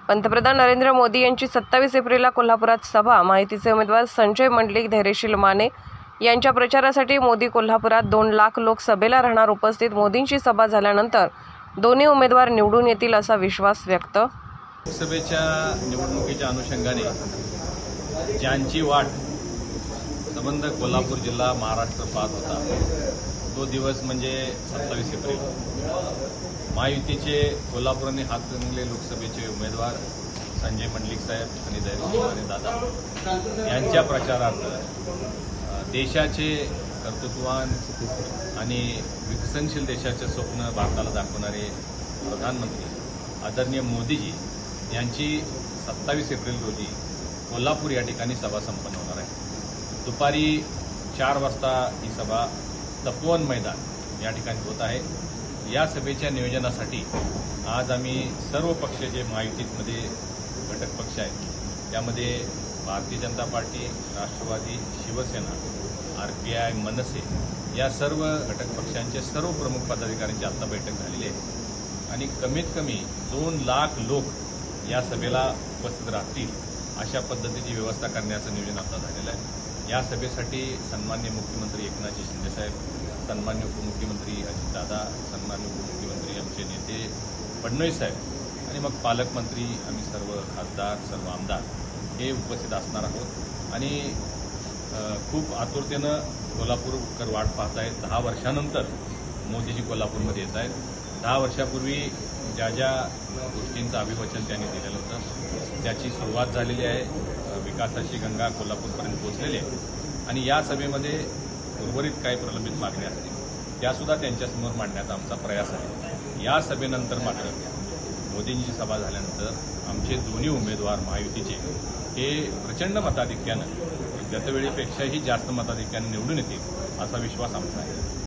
पंतप्रधान नरेंद्र मोदी यांची 27 एप्रिलला कोल्हापुरात सभा. माहितीचे उमेदवार संजय मंडलिक, धैर्यशील माने यांच्या प्रचारासाठी मोदी कोल्हापुरात 2 लाख लोक सभेला राहणार उपस्थित. मोदींची सभा झाल्यानंतर दोन्ही उमेदवार निवडून येतील असा विश्वास व्यक्त. लोकसभेच्या निवडणुकीच्या अनुषंगाने ज्यांची वाट संबंध कोल्हापूर जिल्हा महाराष्ट्र पाहत होता तो दिवस म्हणजे 27 एप्रिल. महायुतीचे कोल्हापूर आणि हातकणंगले लोकसभेचे उमेदवार संजय मंडलिक साहेब आणि धैर्यशील माने दादा यांच्या प्रचारार्थ देशाचे कर्तृत्ववान आणि विकसनशील देशाचे स्वप्न भारताला दाखवणारे प्रधानमंत्री आदरणीय मोदीजी यांची 27 एप्रिल रोजी कोल्हापूर या ठिकाणी सभा संपन्न होणार आहे. दुपारी 4 वाजता ही सभा तपोवन मैदान या ठिकाणी होत आहे. या सभेच्या नियोजनासाठी आज आम्ही सर्व पक्ष जे महायुतीमध्ये घटक पक्ष आहेत त्यामध्ये भारतीय जनता पार्टी, राष्ट्रवादी, शिवसेना, RPI, मनसे या सर्व घटक पक्षांचे सर्व प्रमुख पदाधिकाऱ्यांची आत्ता बैठक झालेली आहे आणि कमीत कमी 2 लाख लोक या सभेला उपस्थित राहतील अशा पद्धतीची व्यवस्था करण्याचं नियोजन आता झालेलं आहे. या सभेसाठी सन्मान्य मुख्यमंत्री एकनाथ शिंदेसाहेब, सन्मान्य उपमुख्यमंत्री अजितदादा, सन्मान्य उपमुख्यमंत्री आमचे नेते फडणवीस साहेब आणि मग पालकमंत्री, आम्ही सर्व खासदार, सर्व आमदार हे उपस्थित असणार आहोत आणि खूप आतुरतेनं कोल्हापूरकर वाट पाहत आहेत. 10 वर्षानंतर मोदीजी कोल्हापूरमध्ये येत आहेत. 10 वर्षापूर्वी ज्या ज्या गोष्टींचं अभिवचन त्यांनी दिलेलं होतं त्याची सुरुवात झालेली आहे. विकासाची गंगा कोल्हापूरपर्यंत पोहोचलेली आहे आणि या सभेमध्ये उर्वरित काही प्रलंबित मागण्या असतील त्यासुद्धा त्यांच्यासमोर मांडण्याचा आमचा प्रयास आहे. या सभेनंतर मात्र मोदींची सभा झाल्यानंतर आमचे दोन्ही उमेदवार महायुतीचे हे प्रचंड मताधिक्यानं गतवेळीपेक्षाही जास्त मताधिक्यानं निवडून येतील असा विश्वास आमचा आहे.